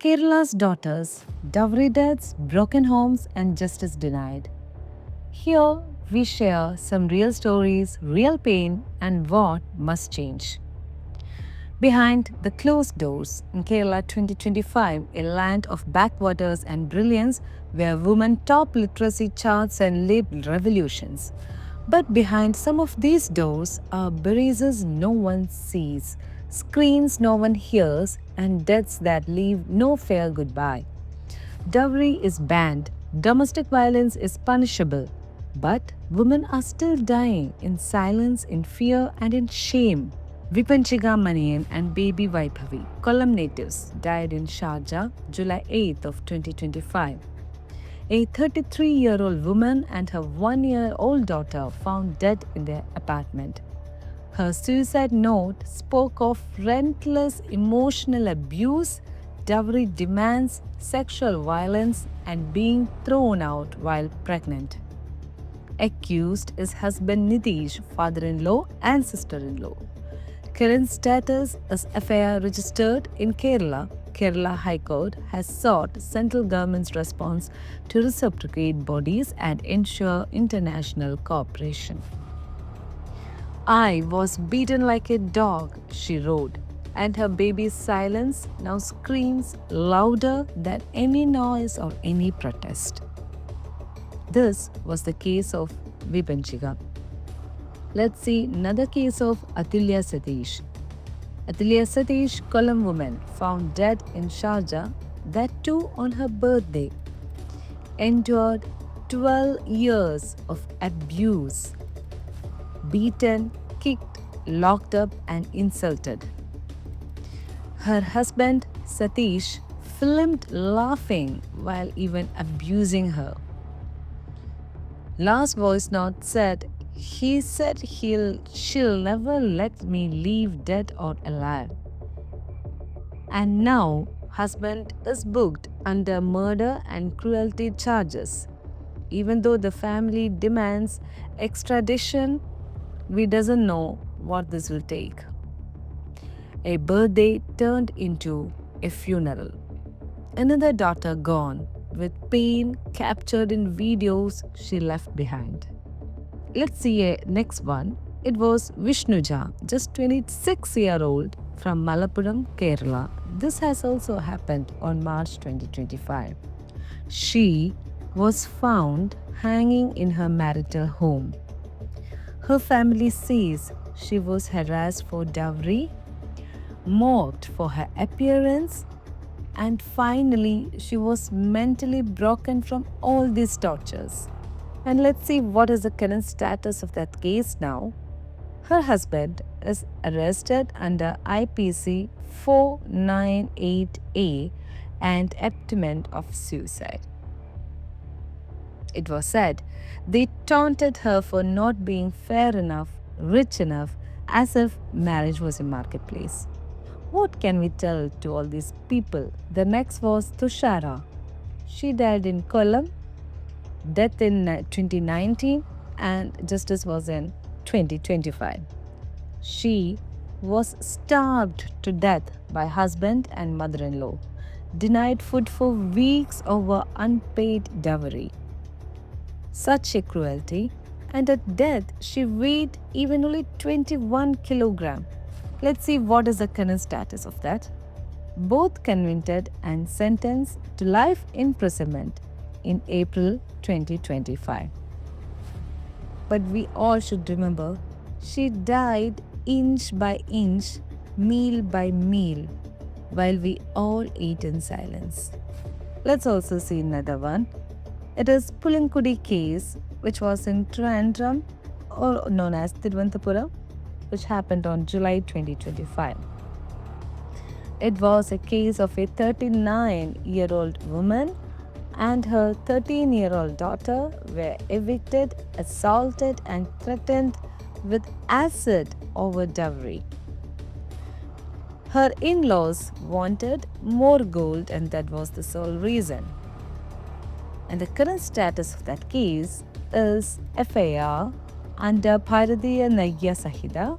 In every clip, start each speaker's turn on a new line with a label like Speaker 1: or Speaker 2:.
Speaker 1: Kerala's daughters, dowry deaths, broken homes, and justice denied. Here we share some real stories, real pain, and what must change. Behind the closed doors in Kerala 2025, a land of backwaters and brilliance where women top literacy charts and led revolutions. But behind some of these doors are barriers no one sees, screens no one hears, and deaths that leave no fair goodbye. Dowry is banned, domestic violence is punishable, but women are still dying in silence, in fear, and in shame. Vipanchika Maniyan and baby Vaibhavi, Kollam natives, died in Sharjah, July 8th of 2025. A 33-year-old woman and her 1-year-old daughter found dead in their apartment. Her suicide note spoke of relentless emotional abuse, dowry demands, sexual violence, and being thrown out while pregnant. Accused is husband Nitish, father-in-law and sister-in-law. Current status is FIR registered in Kerala. Kerala High Court has sought central government's response to reciprocate bodies and ensure international cooperation. I was beaten like a dog, she wrote, and her baby's silence now screams louder than any noise or any protest. This was the case of Vipanchika. Let's see another case of Athulya Satheesh. Athulya Satheesh, Kollam woman, found dead in Sharjah, that too on her birthday. Endured 12 years of abuse, beaten, kicked, locked up, and insulted. Her husband, Satheesh, filmed laughing while even abusing her. Last voice note said, he said she'll never let me leave dead or alive. And now, husband is booked under murder and cruelty charges. Even though the family demands extradition, we doesn't know what this will take. A birthday turned into a funeral. Another daughter gone, with pain captured in videos she left behind. Let's see a next one. It was Vishnuja, just 26-year-old from Malappuram, Kerala. This has also happened on March 2025. She was found hanging in her marital home. Her family says she was harassed for dowry, mocked for her appearance, and finally she was mentally broken from all these tortures. And let's see what is the current status of that case now. Her husband is arrested under IPC 498A and attempted of suicide. It was said they taunted her for not being fair enough, rich enough, as if marriage was a marketplace. What can we tell to all these people? The next was Tushara. She died in Kollam, death in 2019, and justice was in 2025. She was starved to death by husband and mother-in-law, denied food for weeks over unpaid dowry. Such a cruelty, and at death she weighed even only 21 kilogram. Let's see what is the current status of that. Both convicted and sentenced to life imprisonment in April 2025. But we all should remember, she died inch by inch, meal by meal, while we all ate in silence. Let's also see another one. It is Pulankudi case, which was in Trivandrum, or known as Thiruvananthapuram, which happened on July 2025. It was a case of a 39-year-old woman and her 13-year-old daughter were evicted, assaulted, and threatened with acid over dowry. Her in-laws wanted more gold, and that was the sole reason. And the current status of that case is FIR under Bharatiya Nyaya Sahita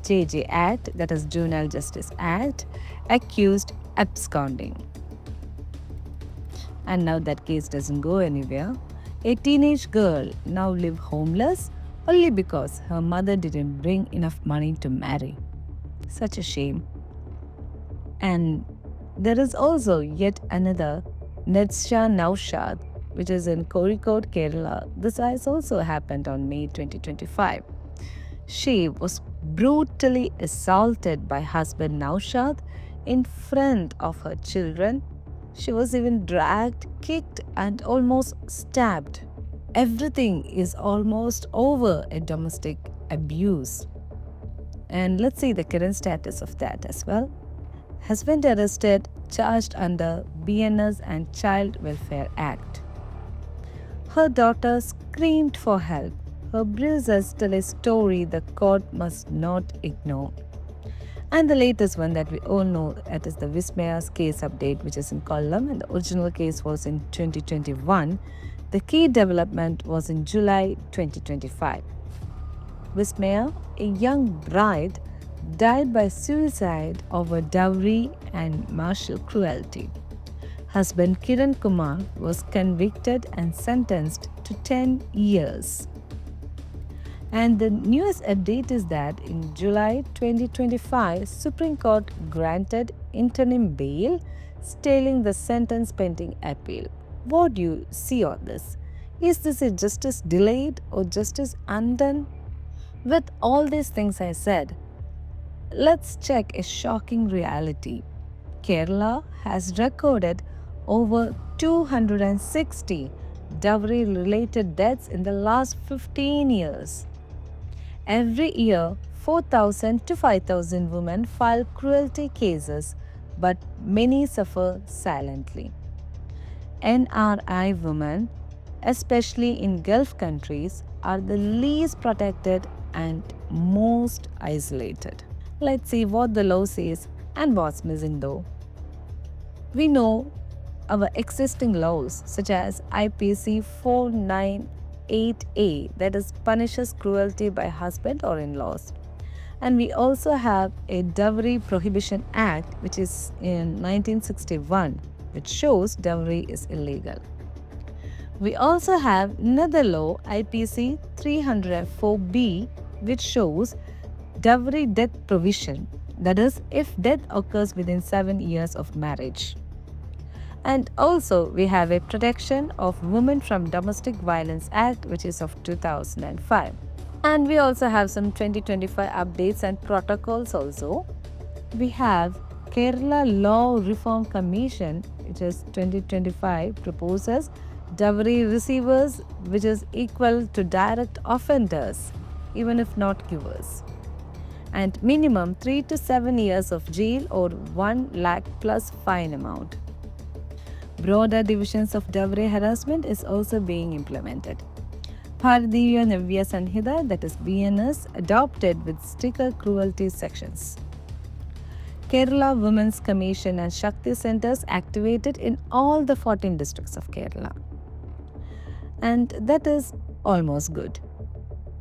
Speaker 1: JJ Act, that is Juvenile Justice Act, accused absconding. And now that case doesn't go anywhere. A teenage girl now lives homeless only because her mother didn't bring enough money to marry. Such a shame. And there is also yet another Netsha Naushad, which is in Kozhikode, Kerala. This has also happened on May 2025. She was brutally assaulted by husband Naushad in front of her children. She was even dragged, kicked, and almost stabbed. Everything is almost over a domestic abuse. And let's see the current status of that as well. Husband arrested, charged under BNS and Child Welfare Act. Her daughter screamed for help. Her bruises tell a story the court must not ignore. And the latest one that we all know, that is the Vismaya's case update, which is in Kollam, and the original case was in 2021. The key development was in July 2025. Vismaya, a young bride, died by suicide over dowry and martial cruelty. Husband Kiran Kumar was convicted and sentenced to 10 years. And the newest update is that in July 2025, Supreme Court granted interim bail, staying the sentence pending appeal. What do you see on this? Is this a justice delayed or justice undone? With all these things I said, let's check a shocking reality. Kerala has recorded over 260 dowry related deaths in the last 15 years. Every year, 4,000 to 5,000 women file cruelty cases, but many suffer silently. NRI women, especially in Gulf countries, are the least protected and most isolated. Let's see what the law says and what's missing though. We know our existing laws such as IPC 498A, that is punishes cruelty by husband or in-laws. And we also have a Dowry Prohibition Act which is in 1961, which shows dowry is illegal. We also have another law, IPC 304B, which shows dowry death provision, that is, if death occurs within 7 years of marriage. And also, we have a Protection of Women from Domestic Violence Act, which is of 2005. And we also have some 2025 updates and protocols also. We have Kerala Law Reform Commission, which is 2025, proposes dowry receivers, which is equal to direct offenders, even if not givers. And minimum 3 to 7 years of jail or 1 lakh plus fine amount. Broader divisions of dowry harassment is also being implemented. Bharatiya Navya Sanhita, that is BNS, adopted with stricter cruelty sections. Kerala Women's Commission and Shakti centers activated in all the 14 districts of Kerala. And that is almost good.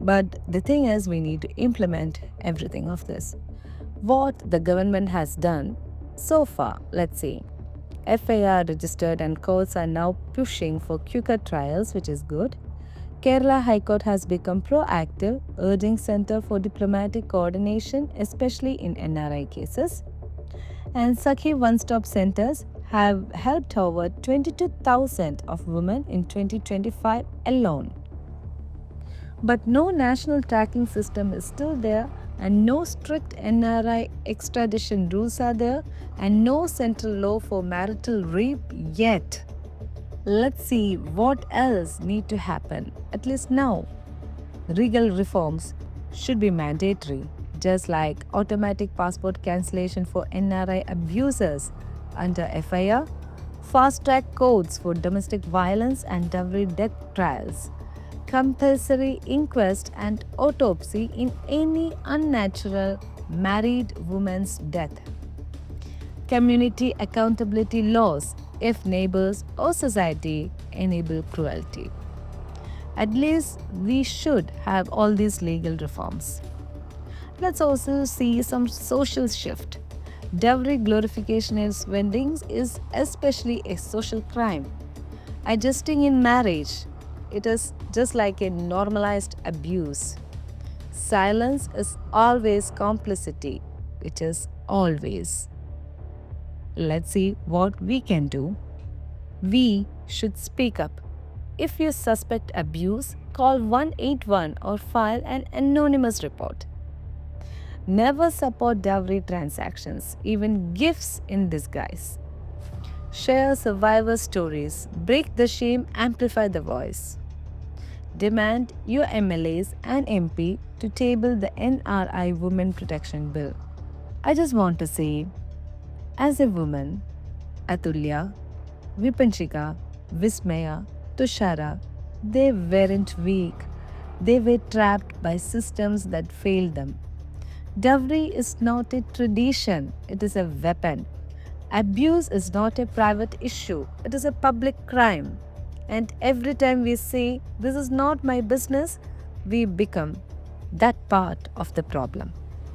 Speaker 1: But the thing is, we need to implement everything of this. What the government has done so far, let's see. FIR registered and courts are now pushing for quicker trials, which is good. Kerala High Court has become proactive, urging Center for Diplomatic Coordination, especially in NRI cases. And Sakhi one-stop centers have helped over 22,000 of women in 2025 alone. But no national tracking system is still there, and no strict NRI extradition rules are there, and no central law for marital rape yet. Let's see what else need to happen, at least now. Legal reforms should be mandatory, just like automatic passport cancellation for NRI abusers under FIR, fast-track codes for domestic violence and dowry death trials, compulsory inquest and autopsy in any unnatural married woman's death, community accountability laws if neighbors or society enable cruelty. At least we should have all these legal reforms. Let's also see some social shift. Dowry glorification in weddings is especially a social crime. Adjusting in marriage, it is just like a normalized abuse. Silence is always complicity. It is always. Let's see what we can do. We should speak up. If you suspect abuse, call 181 or file an anonymous report. Never support dowry transactions, even gifts in disguise. Share survivor stories, break the shame, amplify the voice. Demand your MLAs and MP to table the NRI Women Protection Bill. I just want to say, as a woman, Athulya, Vipanchika, Vismaya, Tushara, they weren't weak. They were trapped by systems that failed them. Dowry is not a tradition, it is a weapon. Abuse is not a private issue, it is a public crime. And every time we say, "This is not my business," we become that part of the problem.